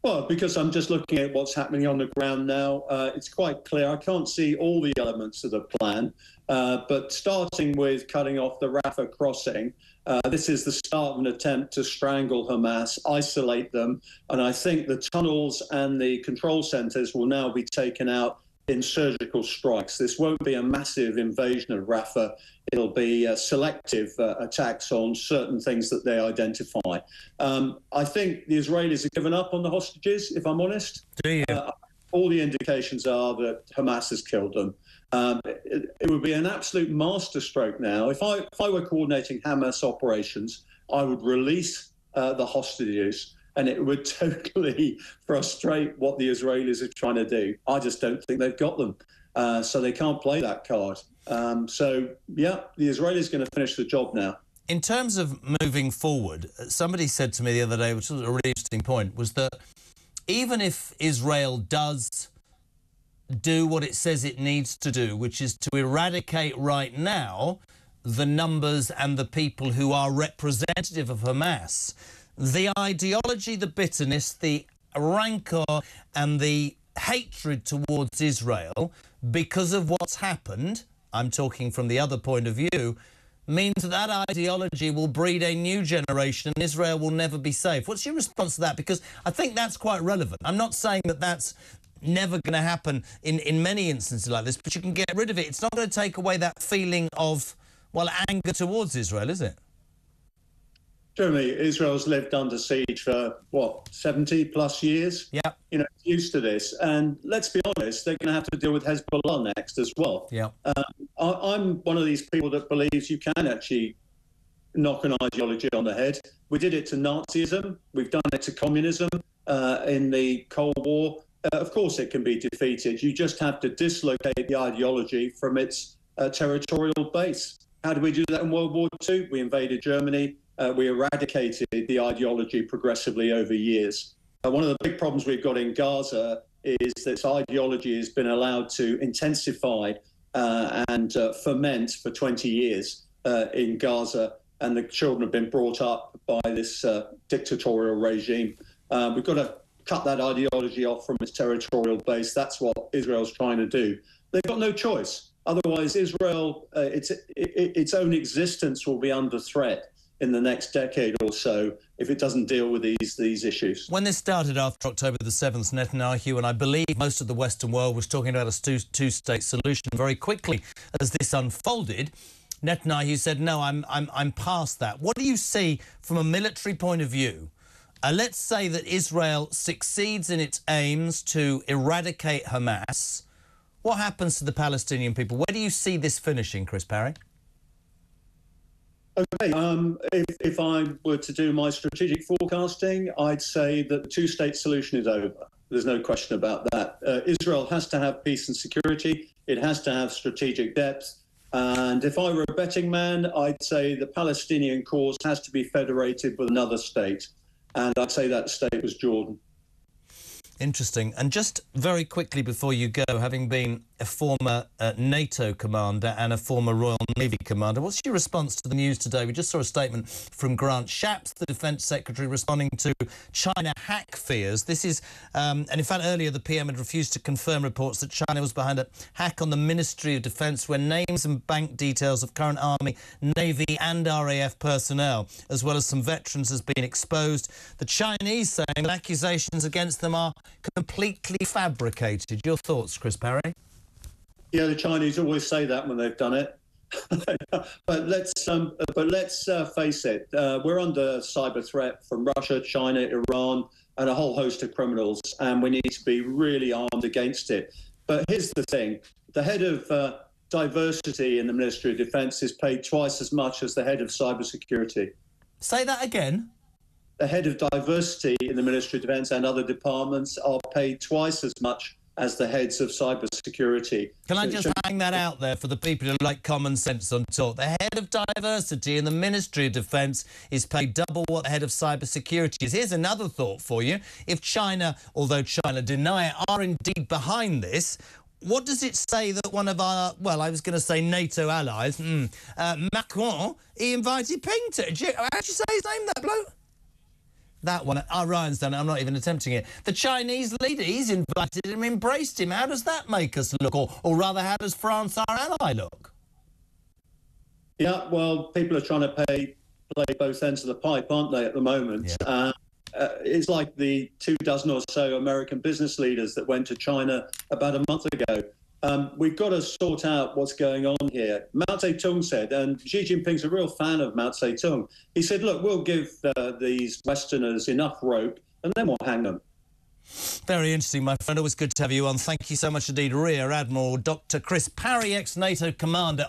Well, because I'm just looking at what's happening on the ground now, it's quite clear. I can't see all the elements of the plan, but starting with cutting off the Rafah crossing, this is the start of an attempt to strangle Hamas, isolate them, and I think the tunnels and the control centres will now be taken out in surgical strikes. This won't be a massive invasion of Rafah. It'll be selective attacks on certain things that they identify. I think the Israelis have given up on the hostages, if I'm honest. Do you? All the indications are that Hamas has killed them. It would be an absolute masterstroke now. If I were coordinating Hamas operations, I would release the hostages, and it would totally frustrate what the Israelis are trying to do. I just don't think they've got them. So they can't play that card. So, yeah, the Israelis are going to finish the job now. In terms of moving forward, somebody said to me the other day, which was a really interesting point, was that even if Israel does do what it says it needs to do, which is to eradicate right now the numbers and the people who are representative of Hamas, the ideology, the bitterness, the rancour and the hatred towards Israel because of what's happened, I'm talking from the other point of view, means that ideology will breed a new generation and Israel will never be safe. What's your response to that? Because I think that's quite relevant. I'm not saying that that's never going to happen in many instances like this, but you can get rid of it. It's not going to take away that feeling of, well, anger towards Israel, is it? Jeremy, Israel's lived under siege for, 70 plus years? Yeah. You know, used to this. And let's be honest, they're going to have to deal with Hezbollah next as well. Yeah. I'm one of these people that believes you can actually knock an ideology on the head. We did it to Nazism. We've done it to communism in the Cold War. Of course, it can be defeated. You just have to dislocate the ideology from its territorial base. How did we do that in World War II? We invaded Germany. We eradicated the ideology progressively over years. One of the big problems we've got in Gaza is that this ideology has been allowed to intensify and ferment for 20 years in Gaza, and the children have been brought up by this dictatorial regime. We've got to cut that ideology off from its territorial base. That's what Israel's trying to do. They've got no choice. Otherwise, Israel, its own existence will be under threat in the next decade or so if it doesn't deal with these issues. When this started after October the 7th, Netanyahu, and I believe most of the Western world, was talking about a two-state solution. Very quickly, as this unfolded, Netanyahu said, no, I'm past that. What do you see from a military point of view? Let's say that Israel succeeds in its aims to eradicate Hamas. What happens to the Palestinian people? Where do you see this finishing, Chris Parry? OK, if I were to do my strategic forecasting, I'd say that the two-state solution is over. There's no question about that. Israel has to have peace and security. It has to have strategic depth. And if I were a betting man, I'd say the Palestinian cause has to be federated with another state. And I'd say that state was Jordan. Interesting. And just very quickly before you go, having been a former NATO commander and a former Royal Navy commander, what's your response to the news today? We just saw a statement from Grant Shapps, the Defence Secretary, responding to China hack fears. This is, and in fact, earlier the PM had refused to confirm reports that China was behind a hack on the Ministry of Defence where names and bank details of current Army, Navy and RAF personnel, as well as some veterans, has been exposed. The Chinese saying that accusations against them are completely fabricated. Your thoughts, Chris Parry? Yeah, the Chinese always say that when they've done it. but let's face it. We're under cyber threat from Russia, China, Iran, and a whole host of criminals, and we need to be really armed against it. But here's the thing: the head of diversity in the Ministry of Defence is paid twice as much as the head of cybersecurity. Say that again. The head of diversity in the Ministry of Defence and other departments are paid twice as much as the heads of cybersecurity. Can I just hang that out there for the people who like common sense on talk? The head of diversity in the Ministry of Defence is paid double what the head of cybersecurity is. Here's another thought for you. If China, although China deny it, are indeed behind this, what does it say that one of our, well, I was going to say NATO allies, Macron, he invited Ping to? How'd you say his name, that bloke? That one, Ryan's done it, I'm not even attempting it. The Chinese leader, he's invited him, embraced him. How does that make us look? Or rather, how does France, our ally, look? Yeah, well, people are trying to play both ends of the pipe, aren't they, at the moment? Yeah. It's like the 24 or so American business leaders that went to China about a month ago. We've got to sort out what's going on here. Mao Zedong said, and Xi Jinping's a real fan of Mao Zedong, he said, look, we'll give these Westerners enough rope and then we'll hang them. Very interesting, my friend. Always good to have you on. Thank you so much indeed, Rear Admiral Dr. Chris Parry, ex-NATO commander.